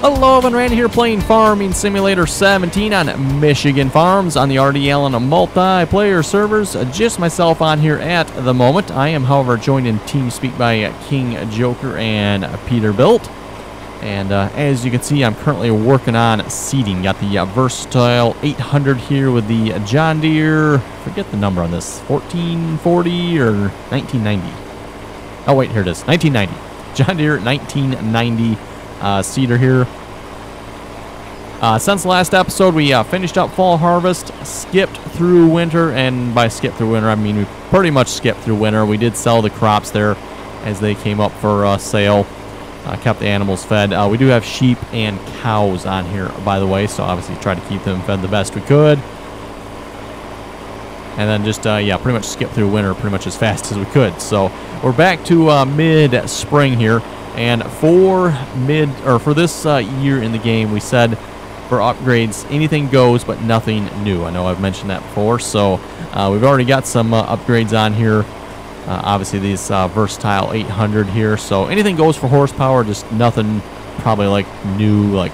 Hello, everyone. Randy here playing Farming Simulator 17 on Michigan Farms on the RDAllen multiplayer servers. Just myself on here at the moment. I am, however, joined in TeamSpeak by King Joker and Peterbilt. And as you can see, I'm currently working on seeding. Got the Versatile 800 here with the John Deere. Forget the number on this. 1440 or 1990. Oh, wait, here it is. 1990. John Deere 1990. Seeder here. Since the last episode, we finished up fall harvest, skipped through winter, and by skip through winter, I mean we pretty much skipped through winter. We did sell the crops there as they came up for sale. Kept the animals fed. We do have sheep and cows on here, by the way, so obviously tried to keep them fed the best we could. And then just, yeah, pretty much skip through winter pretty much as fast as we could. So we're back to mid-spring here. And for this year in the game, we said for upgrades, anything goes, but nothing new. I know I've mentioned that before, so we've already got some upgrades on here. Obviously, these Versatile 800 here, so anything goes for horsepower, just nothing probably like new, like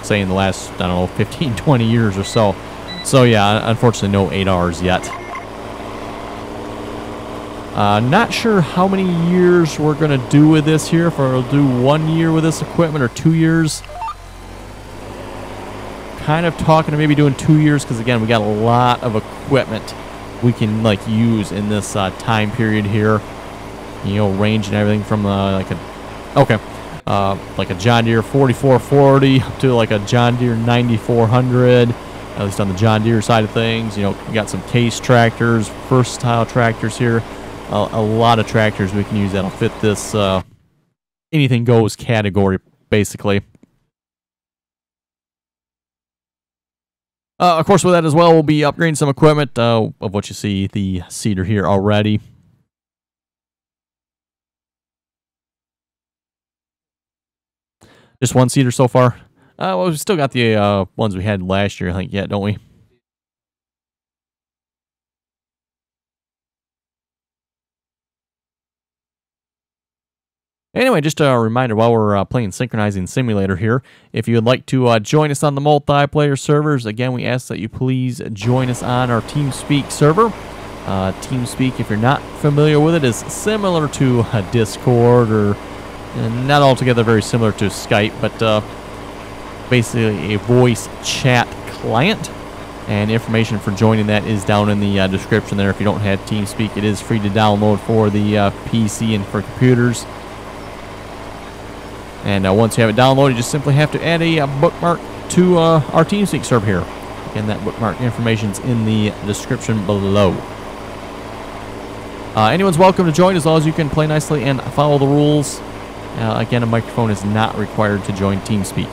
say in the last, I don't know, 15, 20 years or so. So yeah, unfortunately, no 8Rs yet. Not sure how many years we're going to do with this here. If we'll do 1 year with this equipment or 2 years. Kind of talking to maybe doing 2 years because, again, we got a lot of equipment we can, like, use in this time period here. You know, range and everything from, like a John Deere 4440 up to, like, a John Deere 9400. At least on the John Deere side of things. You know, we got some case tractors, versatile tractors here. A lot of tractors we can use that'll fit this anything goes category, basically. Of course, with that as well, we'll be upgrading some equipment of what you see, the seeder here already. Just one seeder so far. Well, we've still got the ones we had last year, I think, yet, don't we? Anyway, just a reminder while we're playing Synchronizing Simulator here, if you would like to join us on the multiplayer servers, again, we ask that you please join us on our TeamSpeak server. TeamSpeak, if you're not familiar with it, is similar to Discord, or not altogether very similar to Skype, but basically a voice chat client. And information for joining that is down in the description there. If you don't have TeamSpeak, it is free to download for the PC and for computers. And once you have it downloaded, you just simply have to add a bookmark to our TeamSpeak server here. Again, that bookmark information is in the description below. Anyone's welcome to join as long as you can play nicely and follow the rules. Again, a microphone is not required to join TeamSpeak.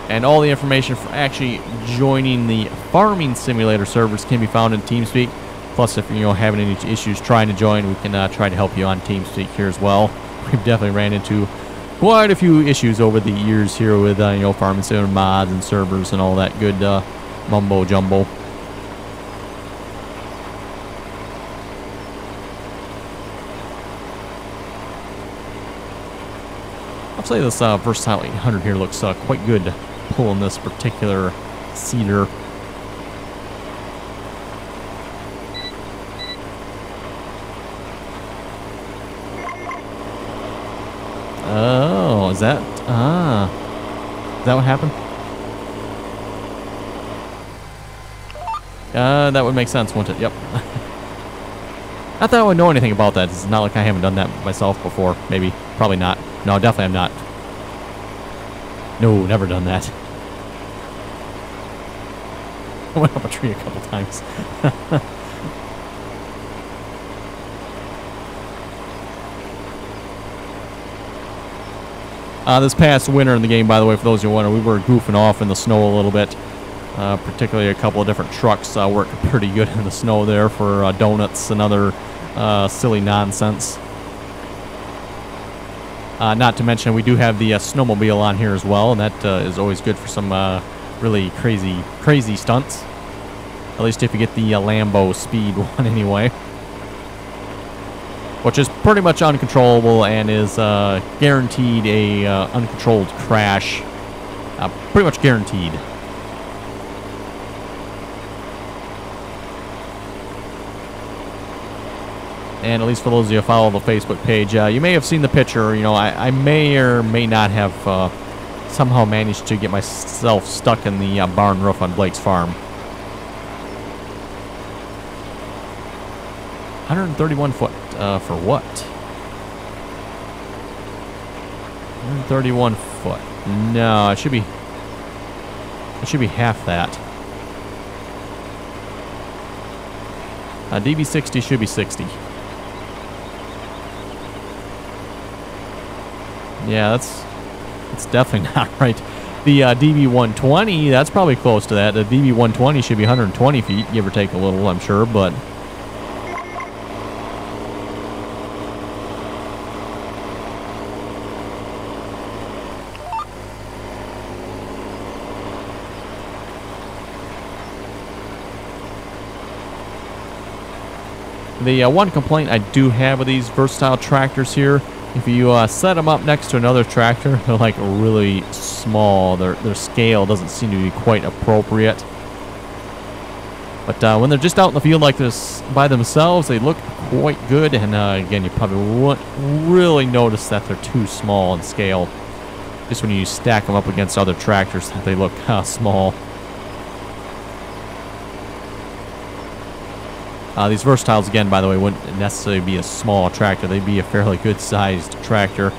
And all the information for actually joining the Farming Simulator servers can be found in TeamSpeak. Plus, if you're having any issues trying to join, we can try to help you on TeamSpeak here as well. We've definitely ran into quite a few issues over the years here with Farming Simulator mods and servers and all that good mumbo jumbo. I'll say this Versatile 800 here looks quite good pulling this particular seeder. Oh, is that what happened? That would make sense, wouldn't it? Yep. Not that I would know anything about that. It's not like I haven't done that myself before. Maybe. Probably not. No, definitely I'm not. No, never done that. I went up a tree a couple times. This past winter in the game, by the way, for those who wonder, we were goofing off in the snow a little bit. Particularly a couple of different trucks worked pretty good in the snow there for donuts and other silly nonsense. Not to mention, we do have the snowmobile on here as well, and that is always good for some really crazy stunts. At least if you get the Lambo speed one anyway. Which is pretty much uncontrollable and is guaranteed a uncontrolled crash. Pretty much guaranteed. And at least for those of you who follow the Facebook page, you may have seen the picture. You know, I may or may not have somehow managed to get myself stuck in the barn roof on Blake's farm. 131 foot for what? 131 foot. No, it should be half that. DB60 should be 60. Yeah, that's definitely not right. The DB120, that's probably close to that. The DB120 should be 120 feet, give or take a little, I'm sure, but... The one complaint I do have with these versatile tractors here, if you set them up next to another tractor, they're like really small. Their scale doesn't seem to be quite appropriate. But when they're just out in the field like this by themselves, they look quite good. And again, you probably won't really notice that they're too small in scale. Just when you stack them up against other tractors, they look small. These Versatiles, again, by the way, wouldn't necessarily be a small tractor. They'd be a fairly good-sized tractor.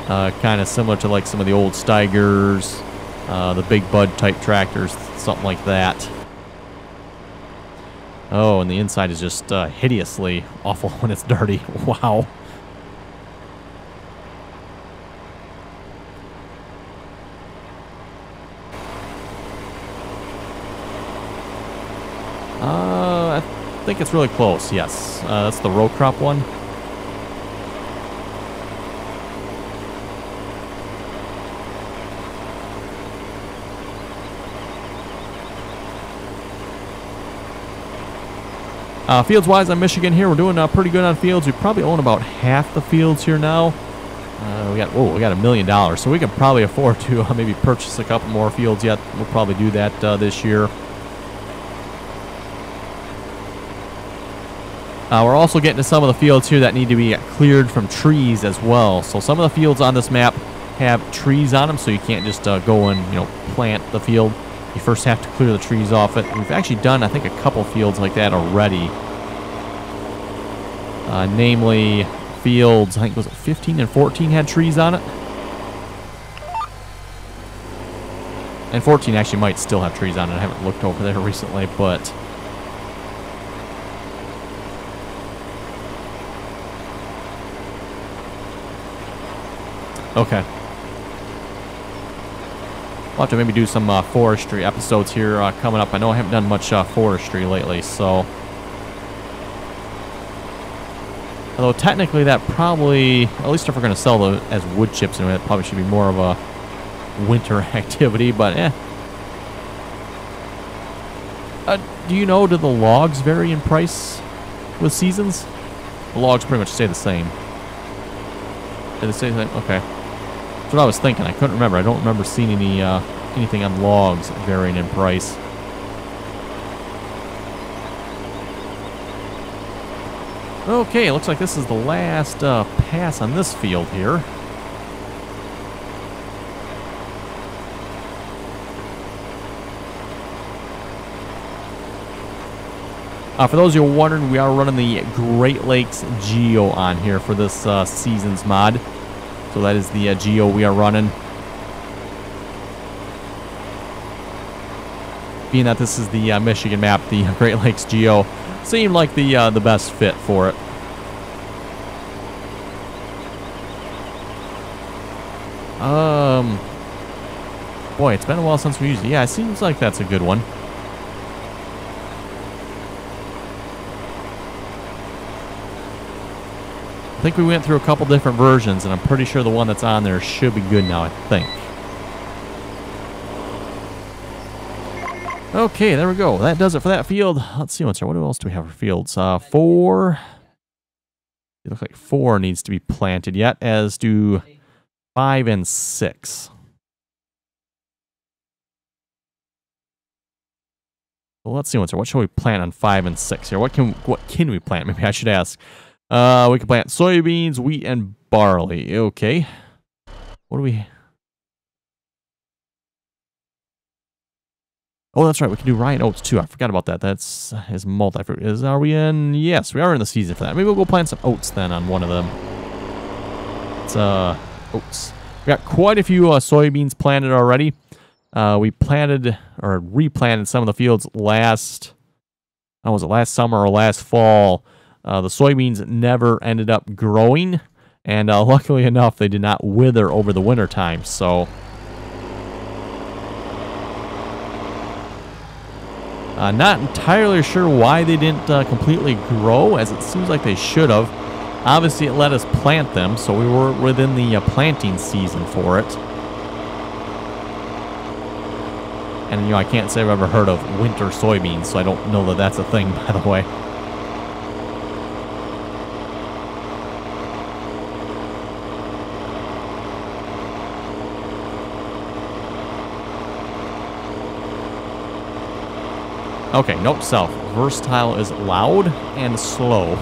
Kind of similar to like some of the old Steigers, the Big Bud type tractors, something like that. Oh, and the inside is just hideously awful when it's dirty. Wow. I think it's really close, yes. That's the row crop one. Fields-wise on Michigan here, we're doing pretty good on fields. We probably own about half the fields here now. We got $1 million, so we can probably afford to maybe purchase a couple more fields yet. We'll probably do that this year. We're also getting to some of the fields here that need to be cleared from trees as well. So some of the fields on this map have trees on them, so you can't just go and plant the field. You first have to clear the trees off it. We've actually done, I think, a couple fields like that already. Namely, fields, I think, was it 15 and 14 had trees on it? And 14 actually might still have trees on it. I haven't looked over there recently, but... Okay. We'll have to maybe do some forestry episodes here coming up. I know I haven't done much forestry lately, so... Although technically that probably, at least if we're going to sell those as wood chips, anyway, that probably should be more of a winter activity, but do you know, do the logs vary in price with seasons? The logs pretty much stay the same. Did they stay the same? Okay. That's what I was thinking. I couldn't remember. I don't remember seeing any anything on logs varying in price. Okay, it looks like this is the last pass on this field here. For those of you wondering, we are running the Great Lakes Geo on here for this season's mod. So that is the Geo we are running. Being that this is the Michigan map, the Great Lakes Geo seemed like the best fit for it. Boy, it's been a while since we used it. Yeah, it seems like that's a good one. I think we went through a couple different versions, and I'm pretty sure the one that's on there should be good now, I think. Okay, there we go. That does it for that field. Let's see what's here. What else do we have for fields? 4. It looks like 4 needs to be planted yet, as do 5 and 6. Well, let's see what's here. What shall we plant on 5 and 6 here? What can we plant? Maybe I should ask. We can plant soybeans, wheat, and barley. Okay. What do we... Oh, that's right. We can do rye and oats too. I forgot about that. That's his multi-fruit. Are we in? Yes, we are in the season for that. Maybe we'll go plant some oats then on one of them. It's oats. We got quite a few soybeans planted already. We planted or replanted some of the fields last summer or last fall. The soybeans never ended up growing, and luckily enough, they did not wither over the winter time. So. Not entirely sure why they didn't completely grow, as it seems like they should have. Obviously, it let us plant them, so we were within the planting season for it. And, you know, I can't say I've ever heard of winter soybeans, so I don't know that that's a thing, by the way. Okay, nope, south. Versatile is loud and slow.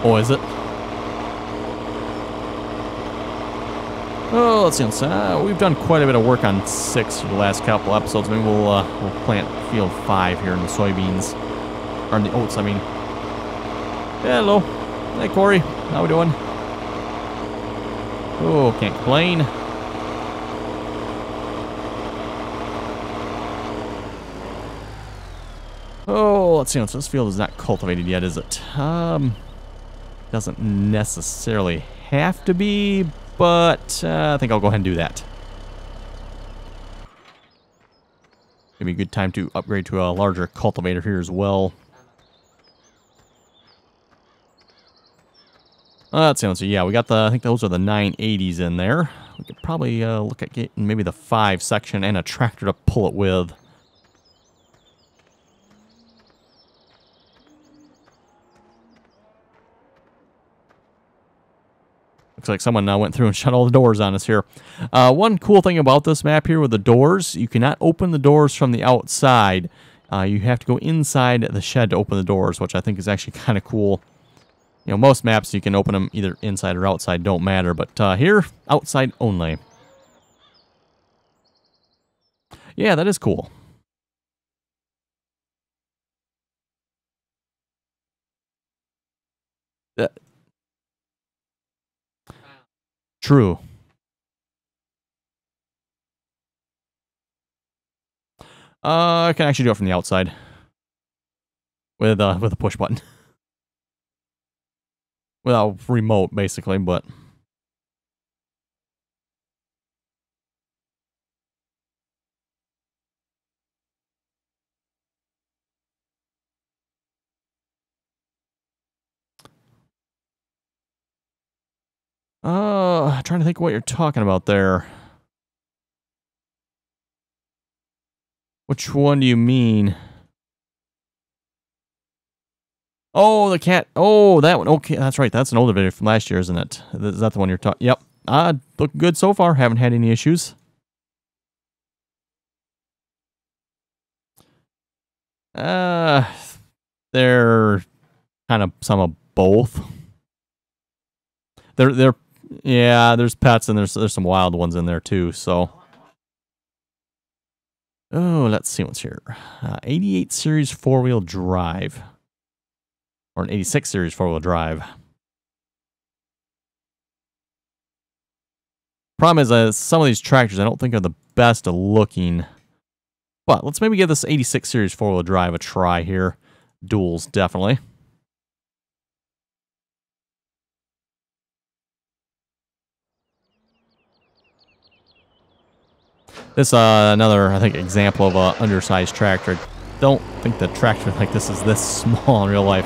Oh, is it? Oh, let's see. We've done quite a bit of work on 6 for the last couple episodes. Maybe we'll plant field 5 here in the soybeans. Or in the oats, I mean. Hello. Hey, Corey. How we doing? Oh, can't complain. Oh, let's see. This field is not cultivated yet, is it? Doesn't necessarily have to be, but I think I'll go ahead and do that. Maybe a good time to upgrade to a larger cultivator here as well. Let's see. So yeah, we got I think those are the 980s in there. We could probably look at getting maybe the 5 section and a tractor to pull it with. Looks like someone went through and shut all the doors on us here. One cool thing about this map here with the doors, you cannot open the doors from the outside. You have to go inside the shed to open the doors, which I think is actually kind of cool. You know, most maps you can open them either inside or outside, don't matter. But here, outside only. Yeah, that is cool. True. I can actually do it from the outside. With a push button. Without remote, basically, but... trying to think what you're talking about there. Which one do you mean? Oh, the cat. Oh, that one. Okay, that's right. That's an older video from last year, isn't it? Is that the one you're talking? Yep. Looking good so far. Haven't had any issues. They're kind of some of both. Yeah, there's pets and there's some wild ones in there too, so. Oh, let's see what's here. 88 series 4-wheel drive. Or an 86 series 4-wheel drive. Problem is, some of these tractors I don't think are the best looking. But let's maybe give this 86 series 4-wheel drive a try here. Duals, definitely. This another, I think, example of an undersized tractor. Don't think the tractor like this is this small in real life.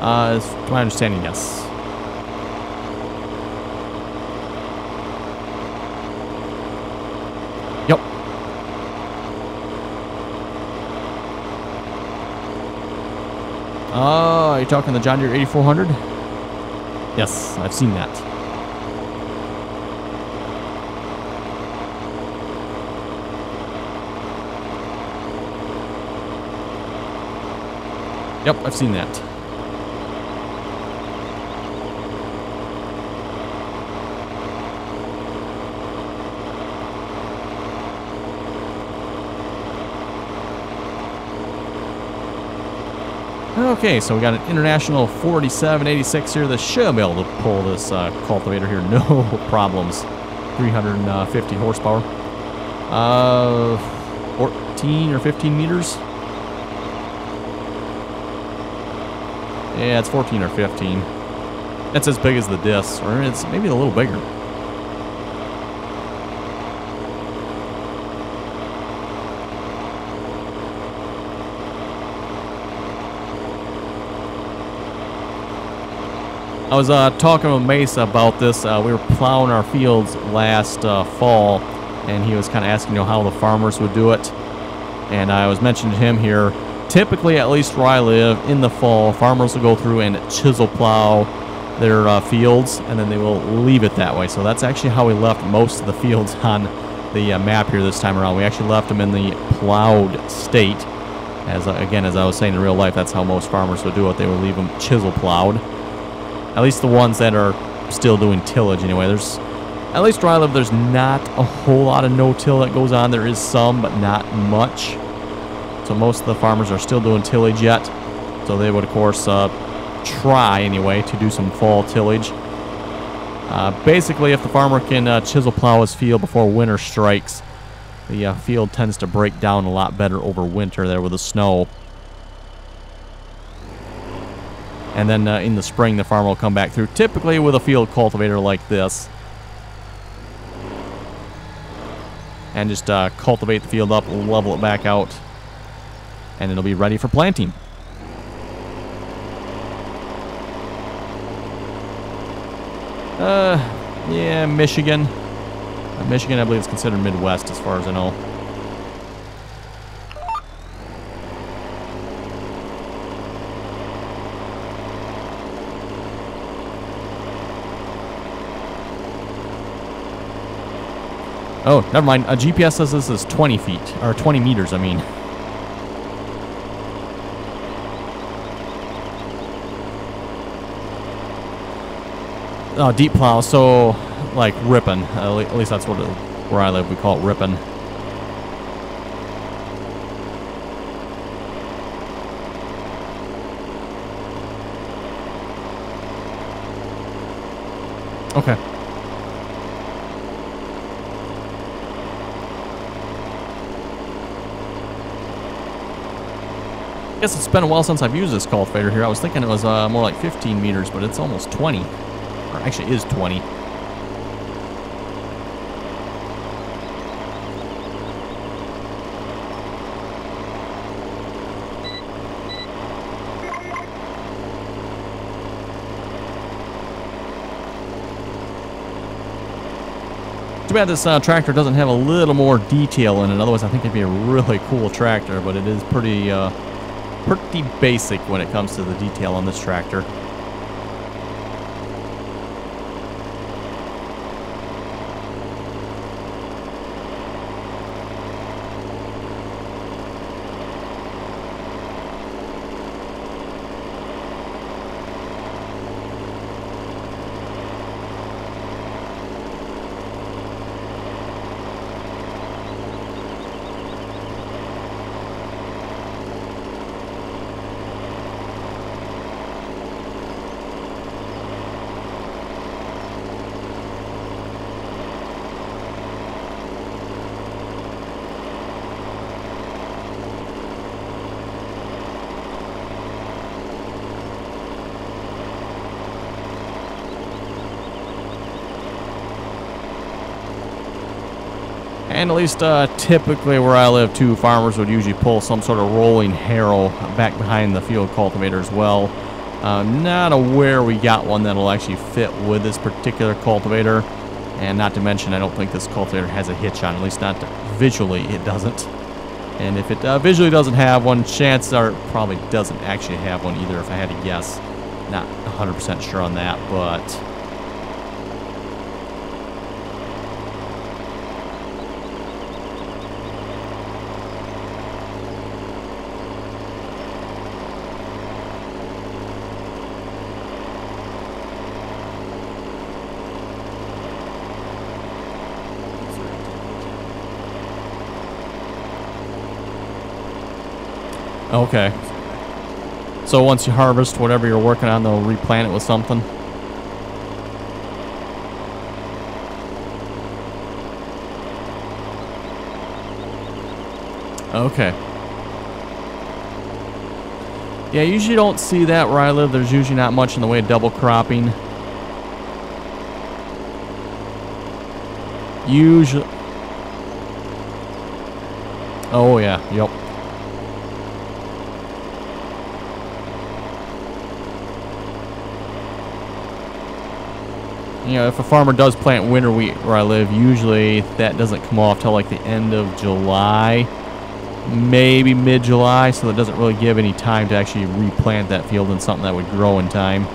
Is to my understanding, yes. Yep. Oh, are you talking the John Deere 8400? Yes, I've seen that. Yep, I've seen that. Okay, so we got an International 4786 here that should be able to pull this cultivator here, no problems. 350 horsepower. 14 or 15 meters. Yeah, it's 14 or 15. It's as big as the disc, or it's maybe a little bigger. I was talking with Mace about this. We were plowing our fields last fall, and he was kind of asking, how the farmers would do it. And I was mentioning to him here, typically, at least where I live, in the fall, farmers will go through and chisel plow their fields, and then they will leave it that way. So that's actually how we left most of the fields on the map here this time around. We actually left them in the plowed state. Again, as I was saying in real life, that's how most farmers would do it. They would leave them chisel plowed. At least the ones that are still doing tillage anyway. At least where I live, there's not a whole lot of no-till that goes on. There is some, but not much. So most of the farmers are still doing tillage yet. So they would, of course, try anyway to do some fall tillage. Basically, if the farmer can chisel plow his field before winter strikes, the field tends to break down a lot better over winter there with the snow. And then in the spring, the farmer will come back through, typically with a field cultivator like this. And just cultivate the field up, level it back out, and it'll be ready for planting. Yeah, Michigan. Michigan, I believe, is considered Midwest as far as I know. Oh, never mind. GPS says this is 20 feet, or 20 meters, I mean. Oh, deep plow, so like ripping. At least that's where I live, we call it ripping. Okay. I guess it's been a while since I've used this cultivator here. I was thinking it was more like 15 meters, but it's almost 20. Or actually is 20. Too bad this tractor doesn't have a little more detail in it. Otherwise, I think it'd be a really cool tractor, but it is pretty basic when it comes to the detail on this tractor. And at least typically where I live too, farmers would usually pull some sort of rolling harrow back behind the field cultivator as well. Not aware we got one that'll actually fit with this particular cultivator. And not to mention, I don't think this cultivator has a hitch on, at least not visually it doesn't. And if it visually doesn't have one, chances are it probably doesn't actually have one either, if I had to guess. Not 100% sure on that, but... Okay. So once you harvest whatever you're working on, they'll replant it with something? Okay. Yeah, usually don't see that where I live. There's usually not much in the way of double cropping. Usually... Oh yeah, yep. You know, if a farmer does plant winter wheat where I live, usually that doesn't come off till like the end of July, maybe mid-July, so that doesn't really give any time to actually replant that field in something that would grow in time.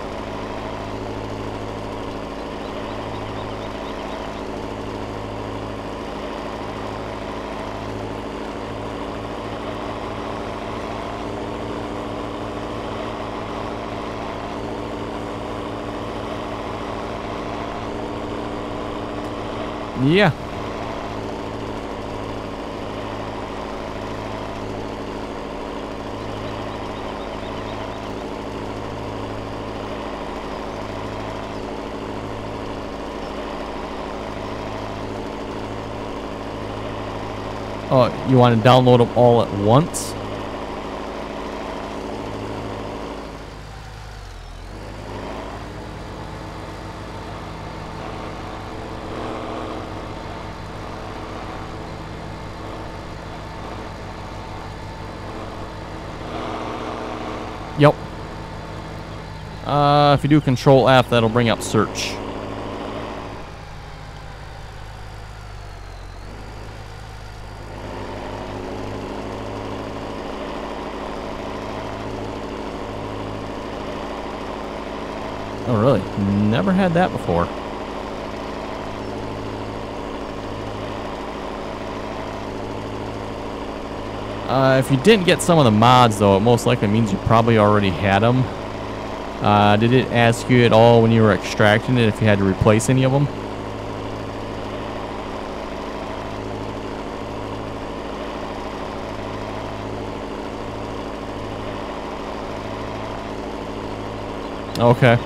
Yeah. Oh, you want to download them all at once? Yep. If you do Control F, that'll bring up search. Oh, really? Never had that before. If you didn't get some of the mods, though, it most likely means you probably already had them. Did it ask you at all when you were extracting it if you had to replace any of them? Okay.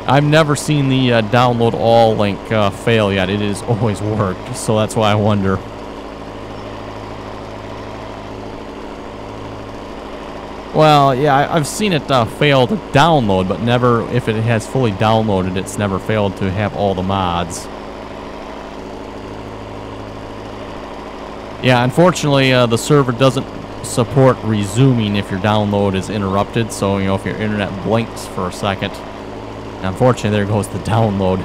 I've never seen the download all link fail yet. It has always worked, so that's why I wonder. Well, yeah, I've seen it fail to download, but never, if it has fully downloaded, it's never failed to have all the mods. Yeah, unfortunately, the server doesn't support resuming if your download is interrupted, so, you know, if your internet blinks for a second, unfortunately, there goes the download.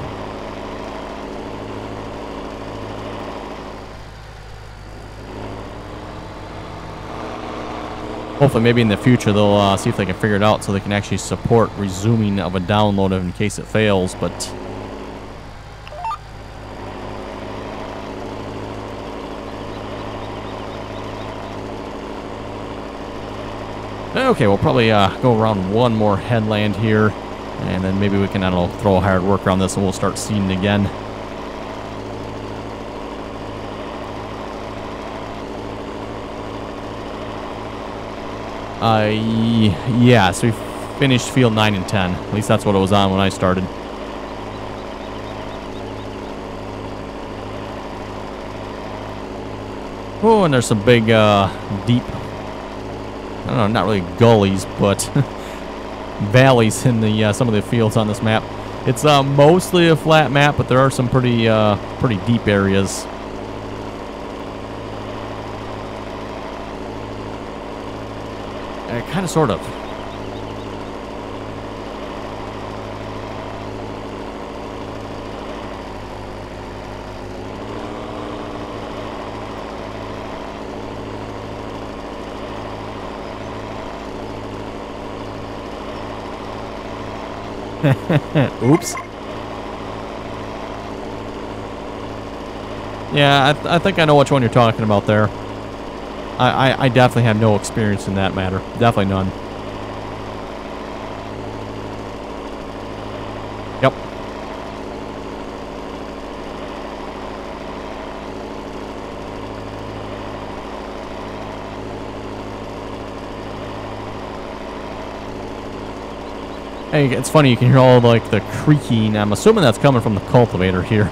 Hopefully, maybe in the future, they'll see if they can figure it out so they can actually support resuming of a download in case it fails, but... Okay, we'll probably go around one more headland here. And then maybe we can, I don't know, throw a hard work around this and we'll start seeding again. Yeah, so we finished field 9 and 10. At least that's what it was on when I started. Oh, and there's some big, deep, I don't know, not really gullies, but... valleys in the some of the fields on this map. It's mostly a flat map, but there are some pretty pretty deep areas. Kind of, sort of. Oops. Yeah, I think I know which one you're talking about there. I definitely have no experience in that matter. Definitely none. Yep. Hey, it's funny, you can hear all like the creaking. I'm assuming that's coming from the cultivator here.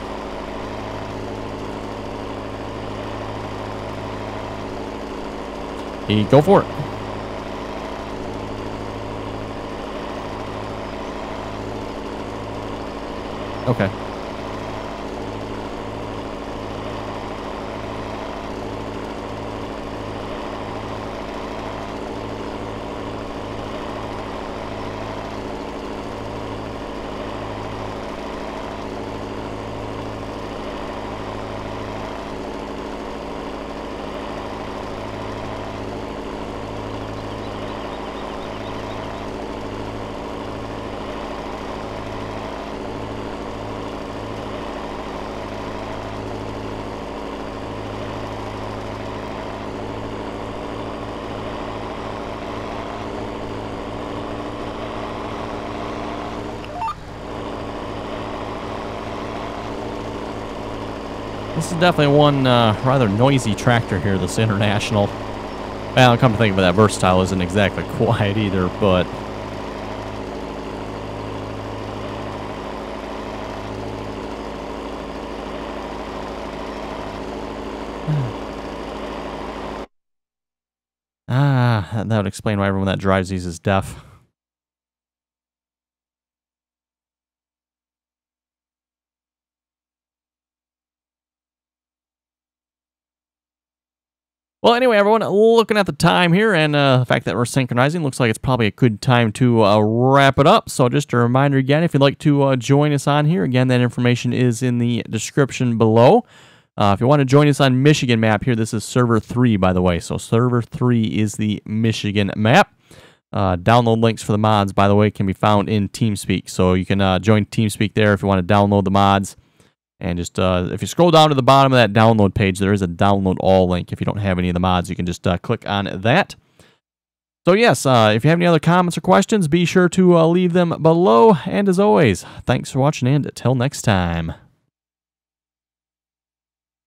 Hey, go for it. Okay. This is definitely one rather noisy tractor here, this International. Well, come to think of it, that Versatile isn't exactly quiet either, but... that would explain why everyone that drives these is deaf. Well, anyway, everyone, looking at the time here and the fact that we're synchronizing, looks like it's probably a good time to wrap it up. So just a reminder again, if you'd like to join us on here, again, that information is in the description below. If you want to join us on Michigan map here, this is Server 3, by the way. So Server 3 is the Michigan map. Download links for the mods, by the way, can be found in TeamSpeak. So you can join TeamSpeak there if you want to download the mods. And just, if you scroll down to the bottom of that download page, there is a download all link. If you don't have any of the mods, you can just click on that. So yes, if you have any other comments or questions, be sure to leave them below. And as always, thanks for watching, and until next time.